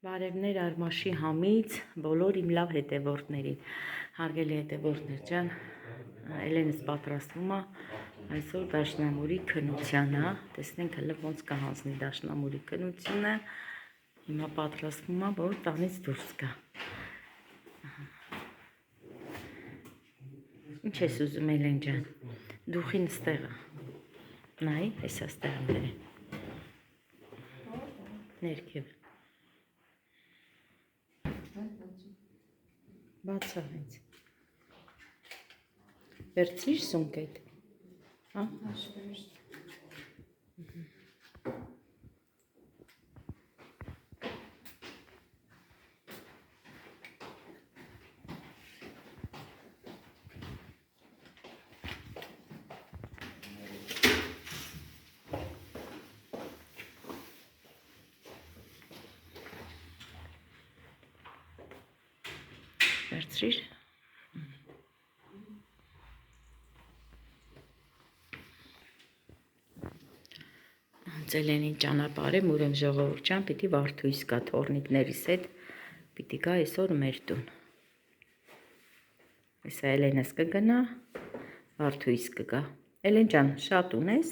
Բարևներ Արմաշի համից բոլոր իմ լավ հետևորդներին, հարգելի հետևորդներ ջան, Էլենս պատրաստվում է այսօր դաշնամուրի քննությանը, տեսնենք հələ ոնց կհանձնի դաշնամուրի քննությունը, հիմա պատրաստվում է, որ տանից դուրս գա։ Ինչ ես ուզում Էլեն ջան, դուխին ստեղը, նայ, հեսա ստեղը բերե, ներքև Բացա հենց, վերցրիր սունկետ, վերցրիր, Էլենին ճանապարհեմ, ուրեմն ժողովուրդ ջան, պիտի վարդույս գա թորնիկներիս հետ, պիտի գա այսօր մեր տուն։ Հեսա Էլենս կգնա, վարդույս կգա։ Էլեն ջան, շատ ունես։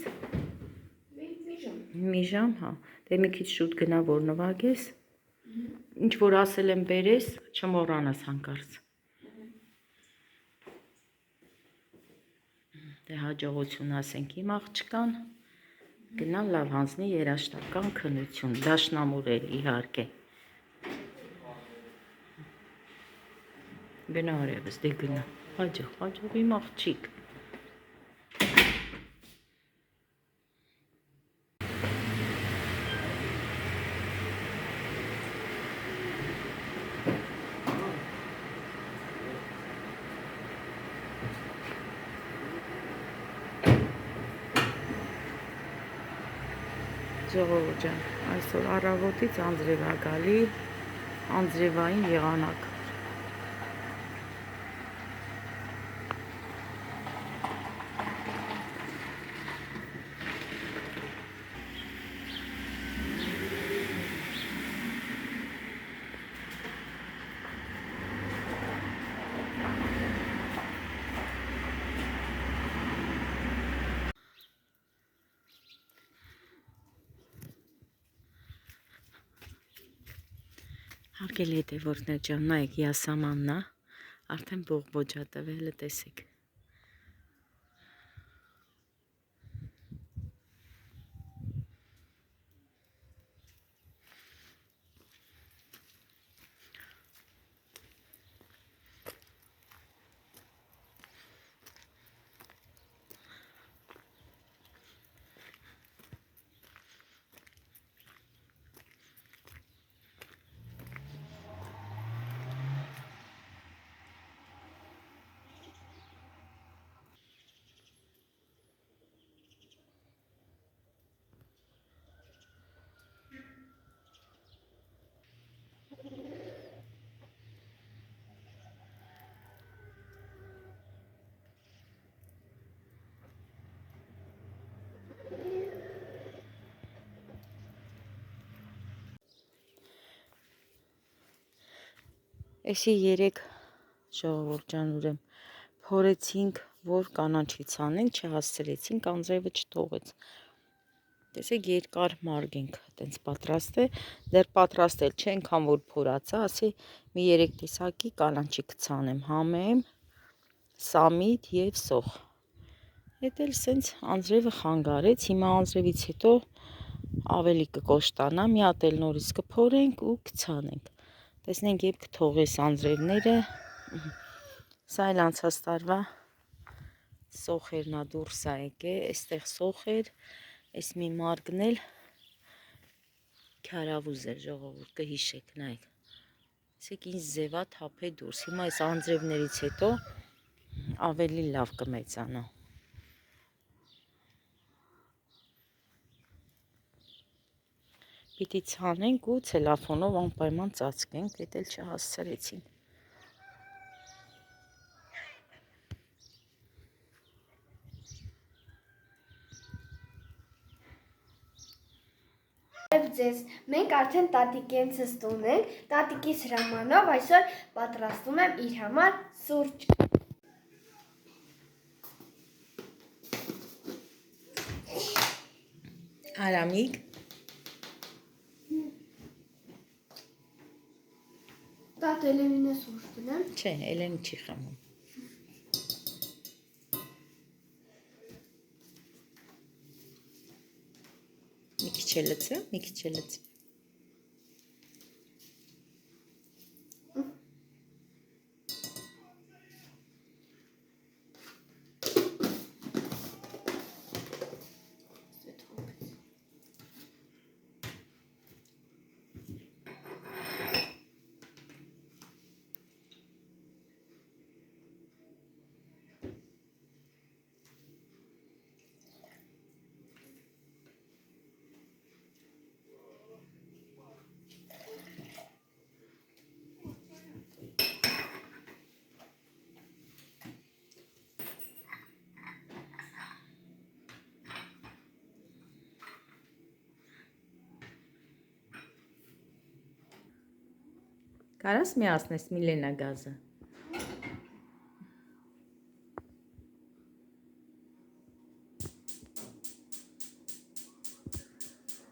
Մի ժամ, հա։ Դե մի քիչ շուտ գնա, որ նվագես։ Ինչ որ ասել եմ բերես, չմոռանաս հանկարծ։ Դե հաջողություն ասենք իմ աղջկան։ Գնա լավ հանձնի երաժշտական քննություն, դաշնամուր էլ իհարկե։ Գնա արևս, դե գնա, հաջող իմ աղջիկ։ Ժողովուրդ ջան, այսօր առավոտից անձրև է գալի, անձրևային եղանակ։ Հարգելի հետևորդներ ջան, նայեք, յասամանն է, արդեն բողբոջ է տվել, տեսեք։ Էսի երեք ժողովուրդ ջան ուրեմն փորեցինք, որ կանաչից անենք, չհասցրեցինք, անձրևը չթողեց։ Տեսեք, երկար մարդ ենք տենց պատրաստել, դեռ պատրաստել չենքան որ փորացա, ասի մի 3 տեսակի կանաչի կցանեմ, համեմ, սամիտ եւ սոխ։ Հետ էլ սենց անձրևը խանգարեց, հիմա անձրևից հետո ավելի կկոշտանա, մի հատ էլ նորից կփորենք ու կցանենք։ Տեսնենք երբ կթողես անձրևները, սա էլ անցած տարվա սոխերն է դուրս է եկել, այստեղ սոխ էր, այս մի մարգն էլ քարավուզ էր ժողովուրդ, կհիշեք, նայեք։ Ասեք ինձ ձևա թափե դուրս, հիմա այս անձրևներից հետո ավելի լավ կմեծանա։ Պիտի ցանենք ու ցելոֆանով անպայման ծածկենք, դա էլ չհասցրեցին։ Եվ ձեզ, մենք արդեն տատիկենցս տուն ենք, տատիկիս հրամանով այսօր պատրաստում եմ իր համար սուրճ։ Արամիկ։ Տատ Էլենին է սուրճ դնեմ։ Չէ, Էլենը չի խմում։ Մի քիչ է լցրել, մի քիչ է լցրել։ Կարաս միացնես Միլենա գազը։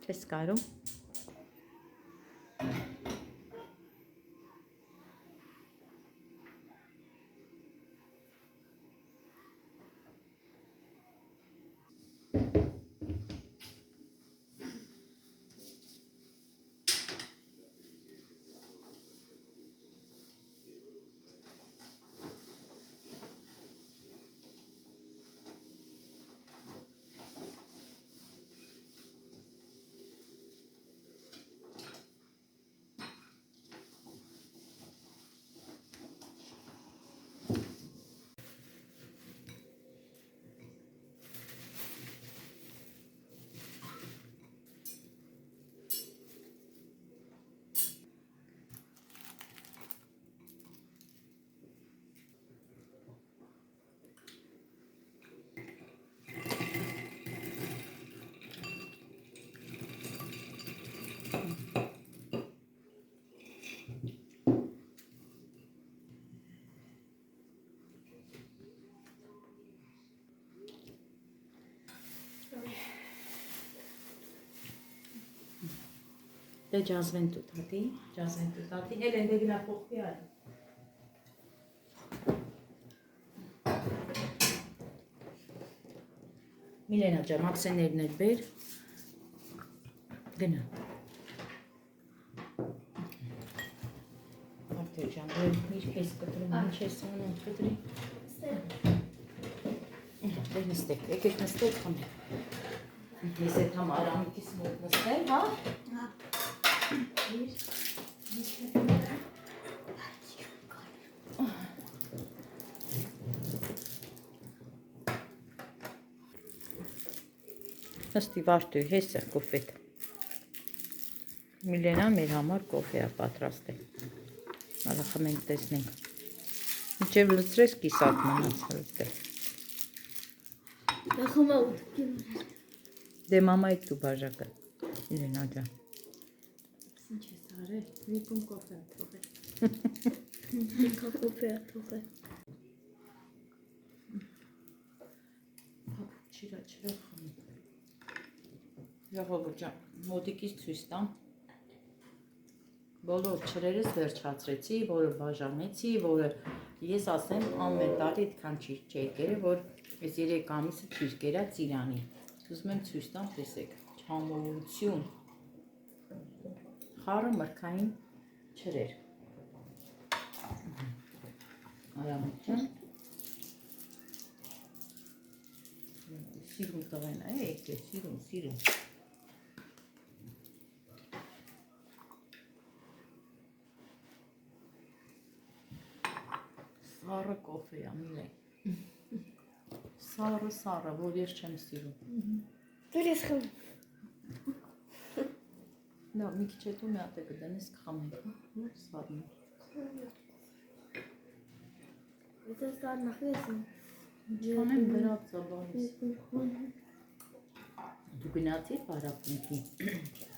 Չես կարում։ Դե ջազվեն տու տատի, Էլեն դե գնա փոխվի արի։ Միլենա ջան, ափսեներն էլ բեր։ Գնա։ Արդյոք ջան, դու ինչ ես կտրում, ինչ ես անում, կտրի։ Դե նստեք, եկեք նստեք խմեք։ Ես այդ համ Արամիկիս մոտ նստել, հա։ Նստի Վարդու, հեսը կոֆետ։ Միլենա մեր համար կոֆե է պատրաստել։ Ալա խմենք տեսնենք։ Մինչև լցրես կիսատ մնաց հլտել։ Նախոմա ուտ Դե մամայի դու բաժակը, Միլենա ջան։ Ինչ ես արել, միկում կոֆե թողել։ Ինքա կոֆե թողել։ Չիրա խմի։ Ժողովուրդ ջան, մոտիկից ցույց տամ։ Բոլոր չրերս վերջացրեցի, որը բաժանեցի, որը ես ասեմ ամեն տարի այդքան չի եկել, որ այս 3 ամիսը չի կերա ծիրանի։ Ուզում եմ ցույց տամ, տեսեք, չամորություն։ Խառը մրգային չրեր։ Արամիկ ջան։ Սիրուն տղեն է, եկե, սիրուն։ Սառը կոֆե է, Միլեն։ Սառը, որ ես չեմ սիրում։ Դու ես խմ։ Նա մի քիչ հետո մի հատ է կդնես կխմենք, հա, սառն։ Եթե ստար նախես եմ։ Չանեմ դրած ծաբանից։ Դու գնացիր պարապնիկի։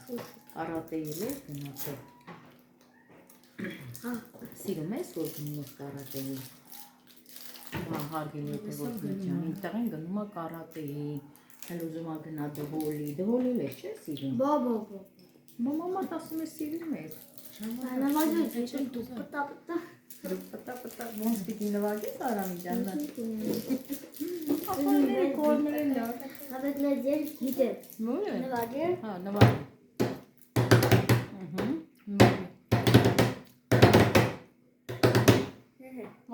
Կարատեի էլ գնացել։ Սիրում ես, որ գնում ես կարատեի։ Հարգելի հետևորդներ, ինտեղ են գնում է կարատեի, հել ուզում է գնա դհոլի, դհոլի էլ ես չէ սիրում։ Բաբա։ Մամամատ ասում է սիրում ես։ Նվագել դու պտա։ Դու պտա ոնց պիտի նվագես Արամի ջան։ Ախորների կորները լավ։ Հավետներ ձեր գիտե։ Ո՞ր է։ Նվագել։ Հա, նվագ։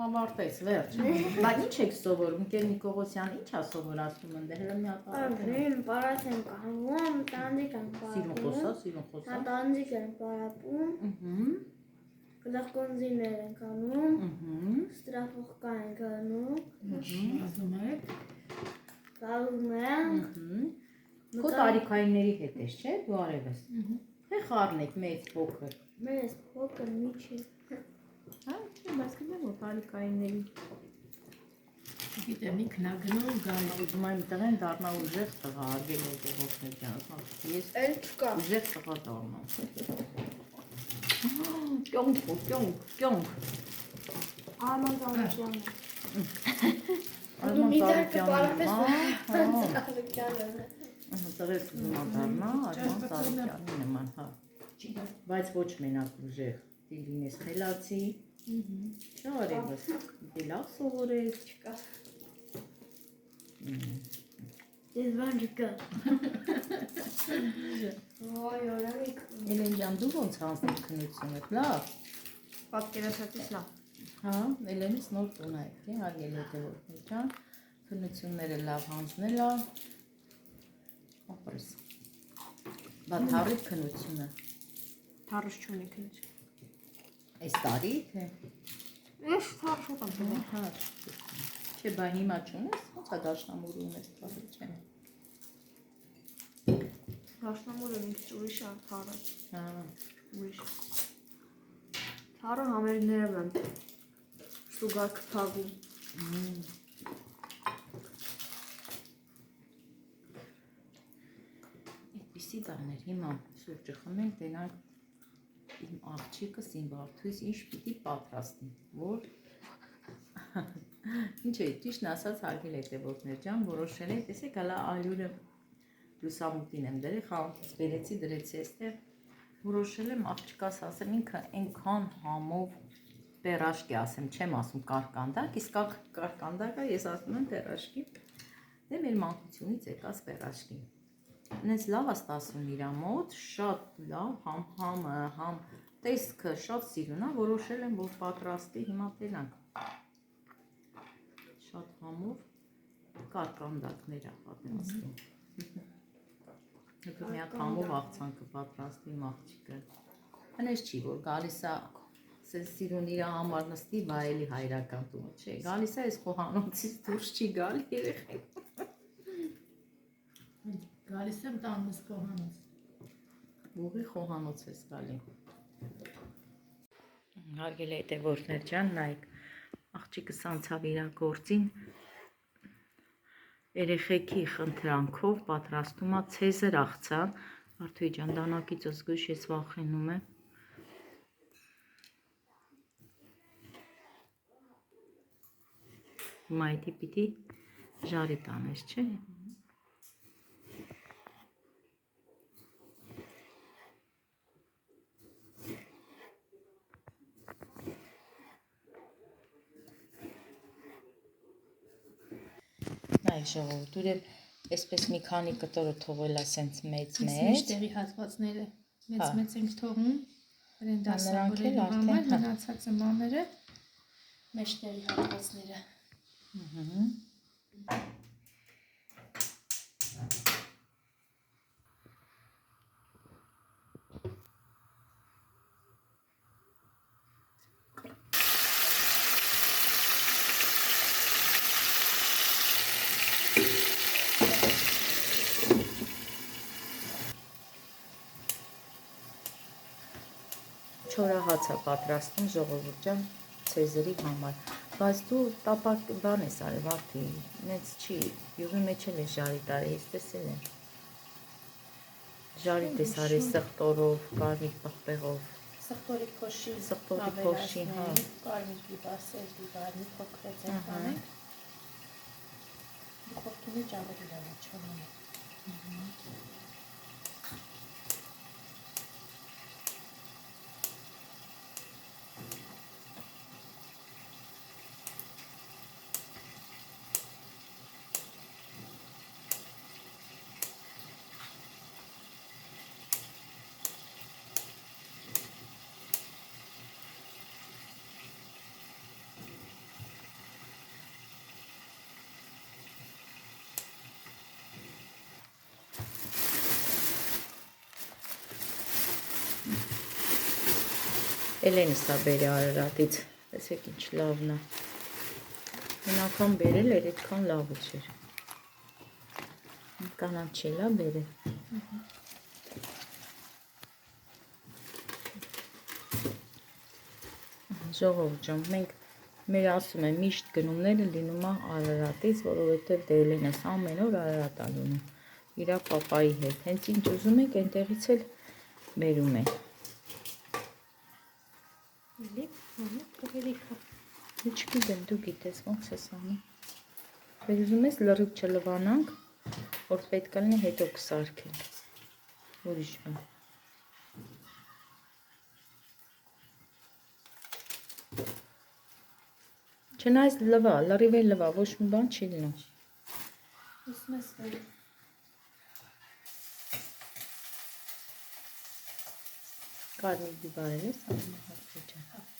Մամարտես, վերջ։ Բայց ինչ եք սովորում, Կեր Նիկողոսյան ինչ է սովորացնում ընդ հələ մի հատ Անդրին պարած են կահվում, տանձիկ են պարապում։ Սիրուն խոսա։ Հա տանձիկ են պարապում։ Գլխկոնձիներ են կանում։ Ստրափողկա են կանում։ Ասում եք։ Գալում են։ Քո տարիքայինների հետ ես, չէ՞, դու արել ես։ Թե խառն եք մեծ փոքր։ Մեզ փոքր միջի։ Հա, չէ, բայց գիտեմ որ տարիքայինների։ Գիտեմ, ինքնագնում գալու։ Ուզում եմ տղեն դառնա ուժեղ տղա, արգել հետևորդներ ջան, ես Էլ չկա։ ուժեղ տղա դառնամ։ Կյոնք։ Արման Ծառուկյան։ Արման Ծառուկյանը։ Տղես ուզում եմ դառնա Արման Ծառուկյանի նման, հա։ Բայց ոչ մենակ ուժեղ, դի լինես խելացի։ Չէ արևս, դի լավ սովորես, Չկա։ Ես բան չկա։ Ոյ, օրամիկ։ Էլեն ջան, դու ոնց հանձնի քննությունը, լավ։ Պատկերացրածից լավ։ Հա, Էլենից նոր տուն է, թե արգել հետևորդներ ջան, քննությունները լավ հանձնել է։ Ապրես։ Բա թարիք քննությունը։ Թարս չունի քննություն։ Այս տարի թե։ Ես թարս ուտեմ։ Հա։ Չէ, բա հիմա չունես, ոնց է դաշնամուր ունես, թարի չէ։ Դաշնամուրը ինքս ուրիշ է թարը։ Հա։ Ուրիշ։ Թարը համերներով եմ։ Ստուգար կփագում։ Այդպիսի բաներ հիմա սուրճը խմենք, տենանք իմ աղջիկս, իմ բարդույս ինչ պիտի պատրաստի, որ ինչ է, ճիշտն ասած հարգել հետևորդներ ջան, որոշել եմ, տեսեք հալա ալյուրը լուսամուտին եմ դրել, խանութից բերեցի, դրեցի այստեղ, որոշել եմ աղջիկաս ասեմ, ինքը այնքան համով պերաշկի ասեմ, չեմ ասում կարկանդակ, իսկ կարկանդակը ես ասում եմ պերաշկի, դե մեր մանկությունից եկած պերաշկի։ Նենց լավ է ստասում իրա մոտ, շատ լավ, համ տեսքը շատ սիրուն է, որոշել եմ, որ պատրաստի, հիմա տենանք։ Շատ համով կարկանդակներ է պատրաստում։ Հետո մի հատ համով աղցանքը պատրաստի իմ աղջիկը։ Հնես չի, որ գալիս է, սենց սիրուն իրա համար նստի, վայելի հայրական տունը, չէ, գալիս է, ես խոհանոցից դուրս չի գալի երեխեն։ Գալիս եմ տանս խոհանոց։ Ուղի խոհանոց ես գալի։ Հարգելի հետևորդներ ջան, նայեք, աղջիկս անցավ իրա գործին, երեխեքի խնդրանքով պատրաստում է ցեզր աղցան, Արթուի ջան, դանակից զգույշ ես վախենում եմ։ Հիմա էդի պիտի ժարի տանես, չէ։ Նայեք ժողովուրդ, ուրեմն այսպես մի քանի կտորը թողել է սենց մեծ։ Մեջտեղի հատվածները մեծ ենք թողում, իրեն դասավորելու համար, մնացածը մաները, մեջտեղի հատվածները։ Չորահաց է պատրաստում ժողովուրդ ջան ցեզերի համար, բայց դու տապակ բան ես արել Արթուի, նենց չի, յուղի մեջ էլ է ժարի տարի, ես տեսել եմ, Ժարի տեսարի սխտորով, կարմիր պղպեղով։ Սխտորի փոշի, հա։ կարմիր բիբար, սև բիբար, մի փոքր է բանենք։ Դուխովքի մեջ ավելի լավ է չորանում։ Էլենը սա բերի Արարատից, տեսեք ինչ լավն է։ Մեն անգամ բերել էր, այդքան լավը չէր։ Կանաչել է բերել։ Ժողովուրդ ջան, մենք մեր ասում եմ միշտ գնումները լինում է Արարատից, որովհետև դե Էլենաս ամեն օր Արարատ է լինում իր պապայի հետ։ Հենց ինչ ուզում եք, այնտեղից էլ բերում է։ Չգիտեմ, դու գիտես ոնց ես անում։ Դե ուզում ես լրիվ չլվանանք, որ պետք է լինի հետո կսարքենք։ Ուրիշ բան։ Չնայած լվա, լրիվ էլ լվա, ոչ մի բան չի լինում։ Ուզում ես որ Կարմիր բիբարել ես անում հարցը ջան։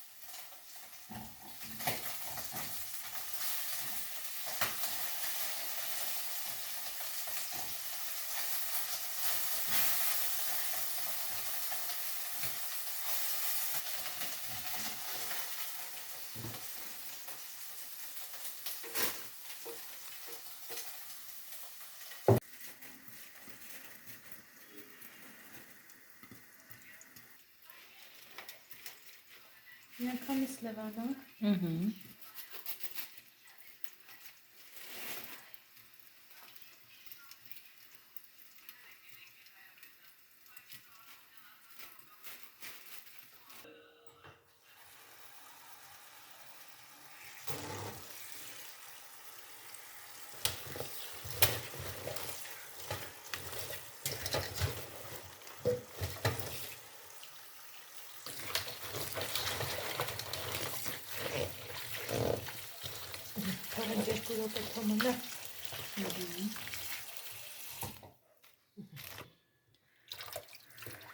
միանգամից լվանանք։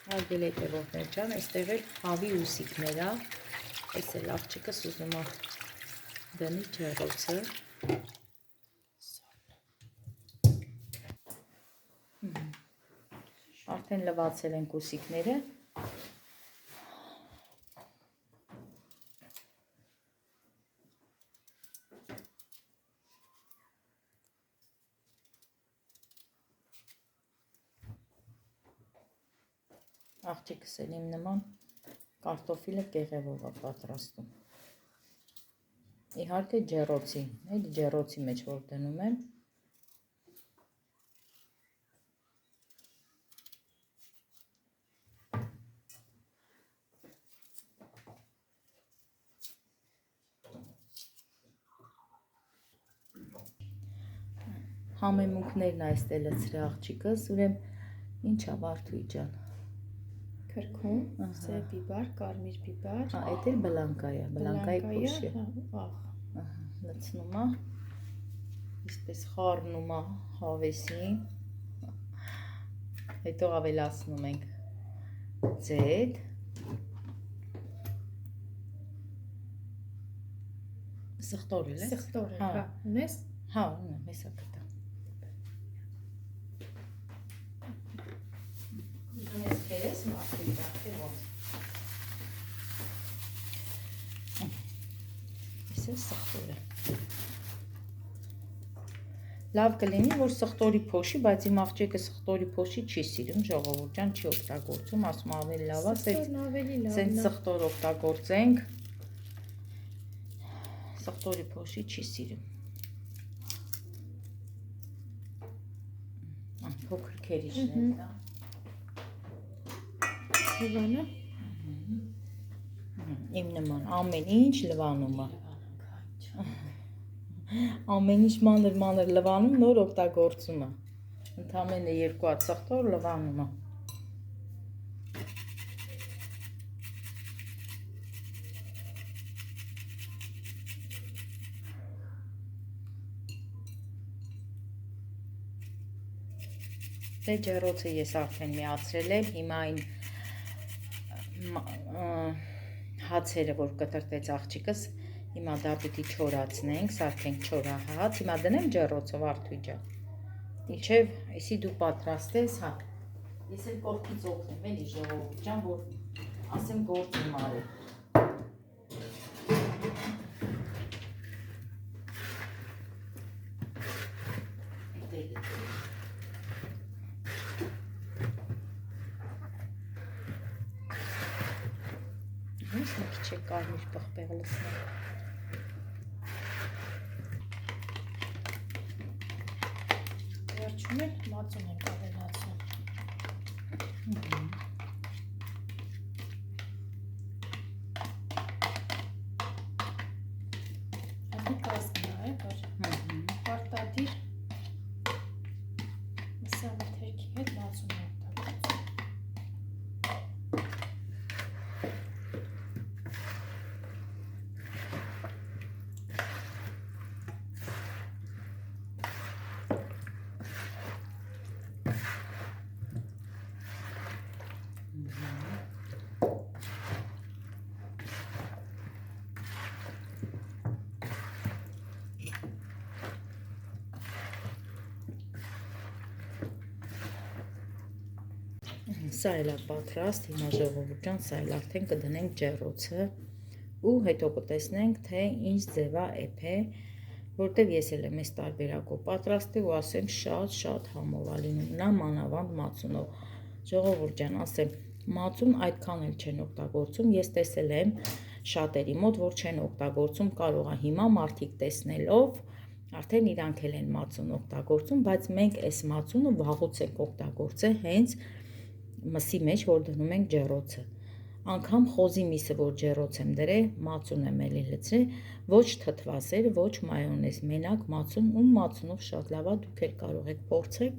Այդել է տևողներ ջան, այստեղ էլ հավի ուսիկներ է, այս էլ աղջիկս ուզում է դնի ջեռոցը, արդեն լվացել ենք ուսիկները, աղջիկս էլ իմ նման կարտոֆիլը կեղևով է պատրաստում։ Իհարկե ջեռոցի, այդ ջեռոցի մեջ որ դնում եմ։ Համեմունքներն է այստեղ լցրել աղջիկս, ուրեմն ինչ է Վարդուի ջան։ Քրքում, սև բիբար, կարմիր բիբար։ Հա, այդ էլ բլանկա է, բլանկայի փոշի։ Ահա, լցնում է, իսպես խառնում է հավեսին, հետո ավելացնում ենք ձետ, սխտոր էլ է։ սխտոր է, հա, ունես։ Հա, ունեմ, հեսա կտա։ Ունես կերես մարդի դարդի ոնց։ Ես է սխտոր է։ Լավ կլինի, որ սխտորի փոշի, բայց իմ աղջիկը սխտորի փոշի չի սիրում, ժողովուրդ ջան, չի օգտագործում, ասում ավելի լավ է, սենց սխտոր օգտագործենք, սխտորի փոշի չի սիրում։ Փոքր քերիչներ դա։ Լվանը։ Իմ նման ամեն ինչ լվանում է։ Ամեն ինչ մանր լվանում, նոր օգտագործում է։ Ընդամենը 2 ածախտոր լվանում է։ Դե ջեռոցը ես արդեն միացրել եմ, հիմա այն հացերը, որ կտրտեց աղջիկս, հիմա դա պիտի չորացնենք, սարքենք չորահաց, հիմա դնեմ ջեռոցով Արթուր ջան, մինչև էսի դու պատրաստես, հա, ես էլ կողքից օգնեմ, էլի ժողովուրդ ջան, որ ասեմ գործ եմ արել։ Ինչ մի քիչ է կարմիր պղպեղ լցնել։ Վերջում էլ մածուն ենք ավելացնում։ Ադի կազմն է, որ պարտադիր մսյալի թերքի հետ մածուն է օգտագործում։ Սա էլ է պատրաստ, հիմա ժողովուրդ ջան, սա էլ արդեն կդնենք ջեռոցը ու հետո կտեսնենք, թե ինչ ձև է էփե, որտեվ ես էլ եմ այս տարբերակով պատրաստել ու ասեմ շատ համով է լինում, նա մանավանդ մածունով։ Ժողովուրդ ջան, ասեմ, մածուն այդքան էլ չեն օգտագործում, ես տեսել եմ շատերի մոտ, որ չեն օգտագործում, կարող է հիմա մարդիկ տեսնելով արդեն իրանք էլ են մածուն օգտագործում, բայց մենք այս մածունը վաղուց ենք օգտագործել հենց մսի մեջ, որ դնում ենք ջեռոցը։ Անգամ խոզի միսը, որ ջեռոց եմ դրել, մածուն եմ էլի լցրել, ոչ թթվասեր, ոչ մայոնեզ, մենակ մածուն ու մածունով շատ լավ է, դուք էլ կարող եք փորձեք,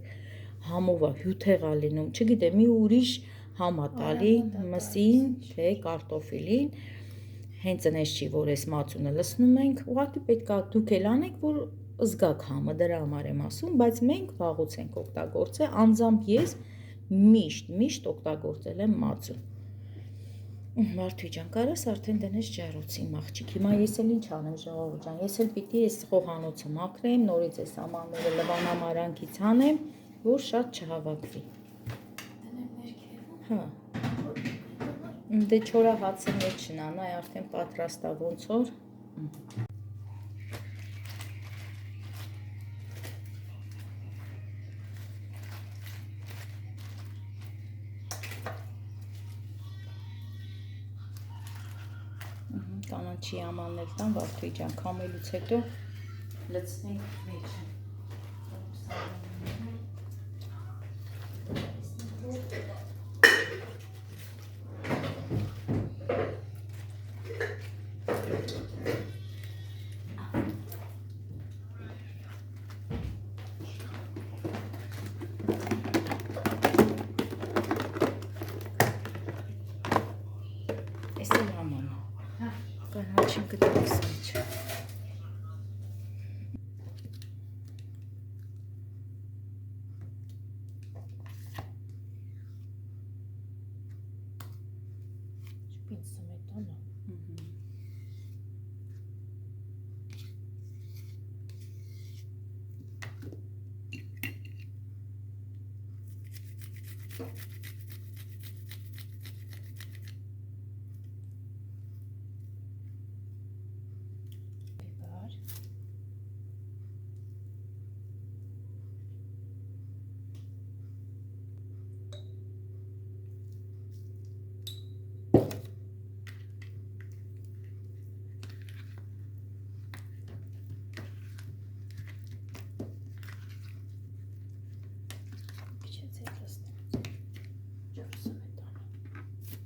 համով է, հյութեղ է լինում, չգիտեմ, մի ուրիշ համ է տալի մսին, թե կարտոֆիլին, հենց այնպես չի, որ այս մածունը լցնում ենք, ուղղակի պետք է դուք էլ անեք, որ զգաք համը, դրա համար եմ ասում, բայց մենք վաղուց ենք օգտագործել, անձամբ ես միշտ օգտագործել եմ մածուն։ Վարդուի ջան, կարաս արդեն դնես ջեռոցի աղջիկ։ Հիմա ես էլ ինչ անեմ ժողովուրդ ջան, ես էլ պիտի այս խոհանոցը մաքրեմ, նորից այս ամանները լվանամարանքից անեմ, որ շատ չհավաքվի։ Հա։ Դե չորահացը մեջ չնանա, արդեն պատրաստ է ոնց որ։ Կանաչի ամաններ տան Վարդուի ջան, քամելուց հետո լցնենք մեջը։ Այս էլ աման է։ Կանաչին կտես մեջ։ Շպից սմետանա։ Քիչ է ցեյլստը։ Ջուր սմետանա։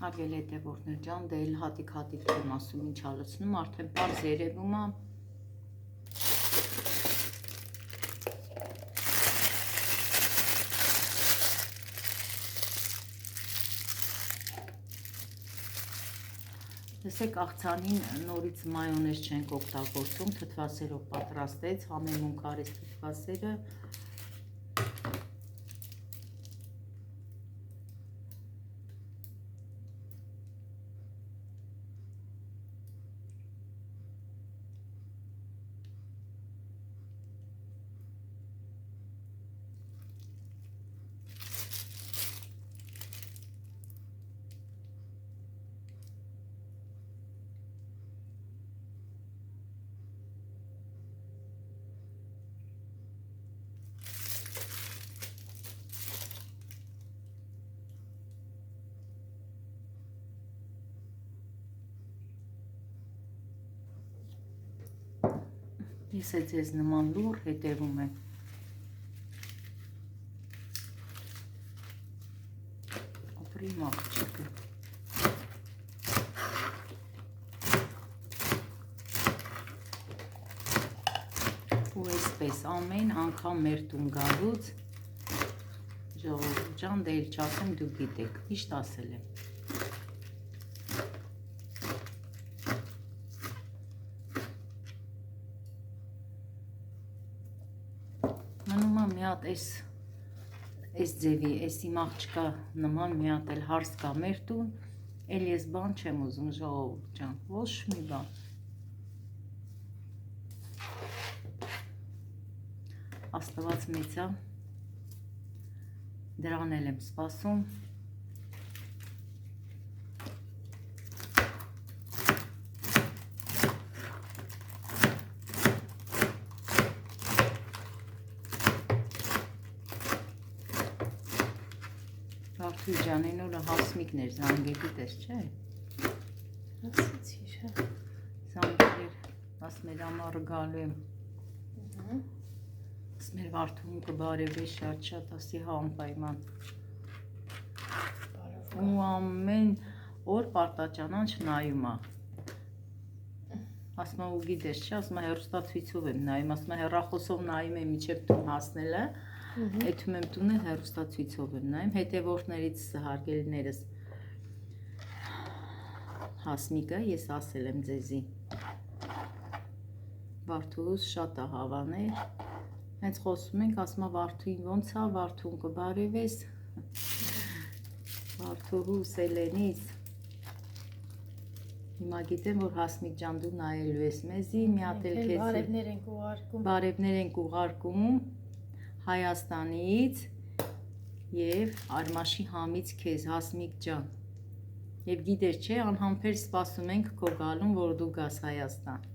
Հարգելի հետևորդներ ջան, դե էլ հատիկ եմ ասում ինչ ալցնում, արդեն պարզ երևում է։ Տեսեք աղցանին նորից մայոնեզ չենք օգտագործում, թթվասերով պատրաստեց, համեմունք արեց թթվասերը։ Ես է ձեզ նման լուր հետևում եմ։ Ապրիմ աղջիկը։ Ու այսպես ամեն անգամ մեր տուն գալուց ժողովուրդ ջան, դե էլ չասեմ դուք գիտեք, միշտ ասել եմ։ Մնում է մի հատ այս ձևի, այս իմ աղջկա նման մի հատ էլ հարս կա մեր տուն, էլ ես բան չեմ ուզում ժողովուրդ ջան, ոչ մի բան։ Աստված մեծ է, դրան էլ եմ սպասում։ Արդու ջան, այն օրը հասմիկներ զանգելի տես, չէ։ Ասեցիր, հա։ Զանգեր, ասմեր ամառը գալու եմ։ Ասմեր Վարդուն կբարևի շատ, ասի հա անպայման։ Ու ամեն օր պարտաճանանչ նայում է։ Ասում է ու գիտես, չէ, ասում է հեռուստացույցով եմ նայում, ասում է հեռախոսով նայում եմ մինչև տուն հասնելը։ Էթում եմ տուն էլ հեռուստացույցով եմ նայում, հետևորդներից հարգելիներս Հասմիկը, ես ասել եմ ձեզի, Վարդուհուս շատ է հավանել, հենց խոսում ենք, ասում է Վարդուին ոնց է, Վարդուն կբարևես, Վարդուհուս Էլենից, հիմա գիտեմ, որ Հասմիկ ջան դու նայելու ես մեզի, մի հատ էլ քեզ բարևներ ենք ուղարկում Հայաստանից և Արմաշի համից քեզ, Հասմիկ ջան, և գիտեր չէ, անհամբեր սպասում ենք քո գալուն, որ դու գաս Հայաստան։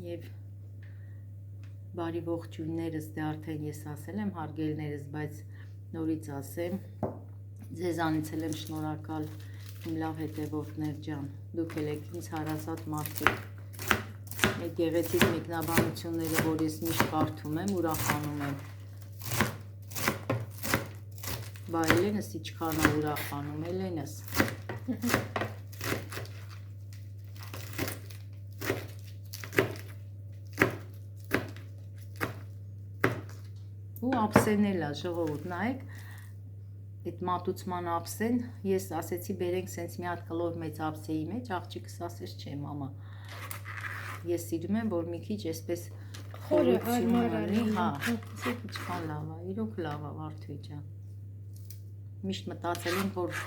Եվ բարի ողջույններս դե արդեն ես ասել եմ հարգելիներս, բայց նորից ասեմ, ձեզանից էլ եմ շնորհակալ իմ լավ հետևորդներ ջան, դուք էլ եք ինձ հարազատ մարդիկ, այդ գեղեցիկ մեկնաբանությունները, որ ես միշտ կարդում եմ, ուրախանում եմ, բա Էլենս իչքան է ուրախանում, Էլենս։ Ու ափսենել է ժողովուրդ, նայեք, այդ մատուցման ափսեն, ես ասեցի բերենք սենց մի հատ կլոր մեծ ափսեի մեջ, աղջիկս ասես չէ մամա, ես սիրում եմ, որ մի քիչ այսպես խորություն ունի, հա, ասեք իչքան լավ է, իրոք լավ է Վարդուի ջան, միշտ մտածել ենք, որ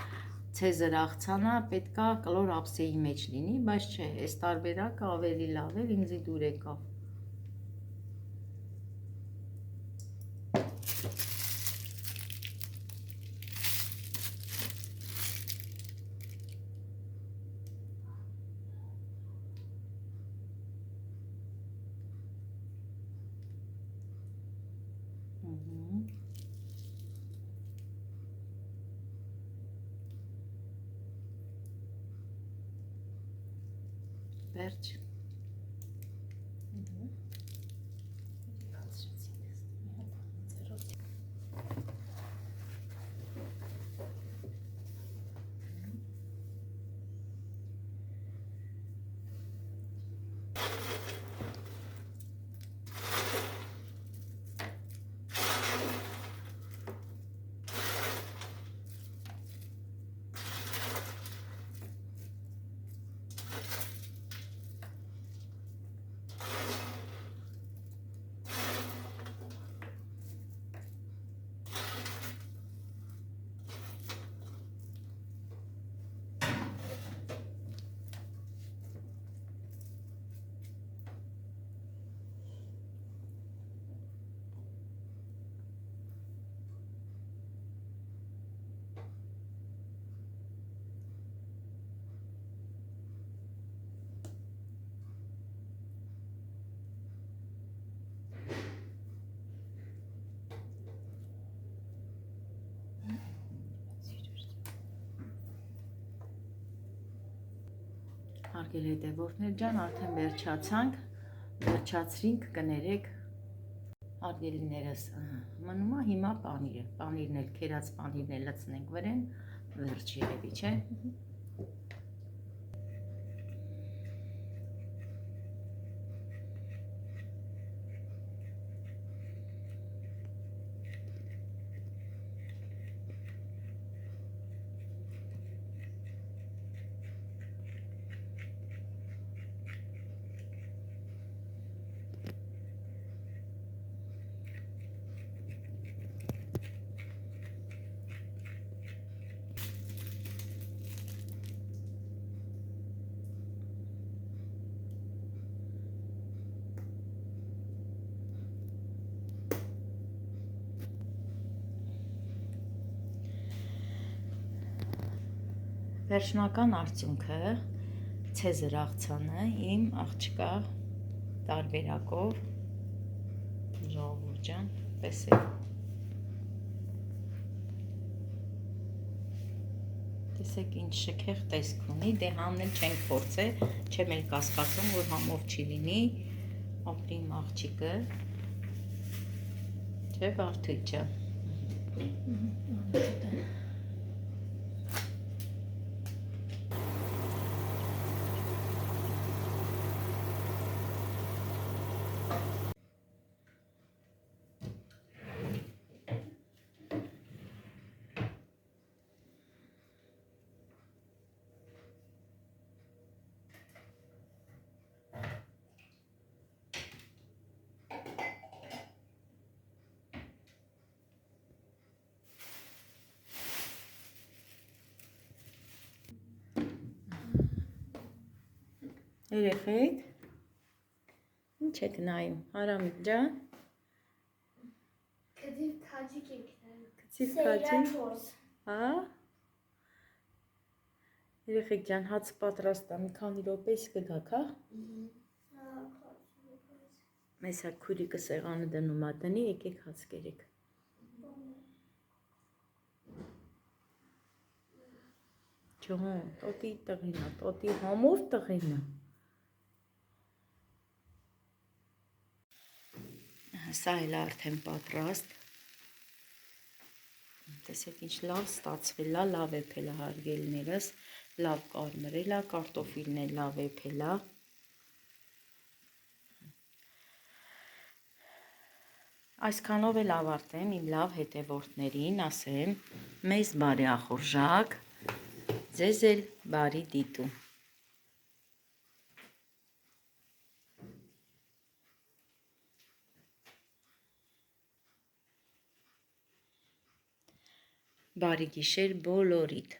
ցեզր աղցանը պետքա կլոր ափսեի մեջ լինի, բայց չէ, այս տարբերակը ավելի լավ էր, ինձի դուր եկավ։ Վերջ։ հարգել հետևորդներ ջան, արդեն վերջացրինք, կներեք հարգելիներս, մնում է հիմա պանիրը, պանիրն էլ, կերած պանիրն էլ լցնենք վրեն, վերջ երևի, չէ։ Վերջնական արդյունքը ցեզր աղցանը իմ աղջկա տարբերակով ժողովուրդ ջան, տեսեք։ Տեսեք ինչ շքեղ տեսք ունի, դե համնել չենք փորձել, չեմ էլ կասկածում, որ համով չի լինի, ապրի իմ աղջիկը, չէ Վարդույթ ջան։ Երեխեք, ինչ եք նայում, Արամիկ ջան, Կդիվ քաջիկ ենք նայում։ կցիվ Սեյրա քաջի, 4։ հա, երեխեք ջան, հաց պատրաստ է, մի քանի րոպեից կգաք, հա, մեզ հա քուրիկը սեղանը դնում ա տնի, եկեք հաց կերեք, ջոն, տոտի տղին ա, տոտի համով տղին ա, սա էլ արդեն պատրաստ, տեսեք ինչ լավ ստացվել ա, լավ էփել ա հարգելիներս, լավ կարմրել ա, կարտոֆիլն էլ լավ էփել ա, այսքանով էլ ավարտեմ իմ լավ հետևորդներին, ասեմ, մեզ բարի ախորժակ, ձեզ էլ բարի դիտու։ Բարի գիշեր բոլորիդ։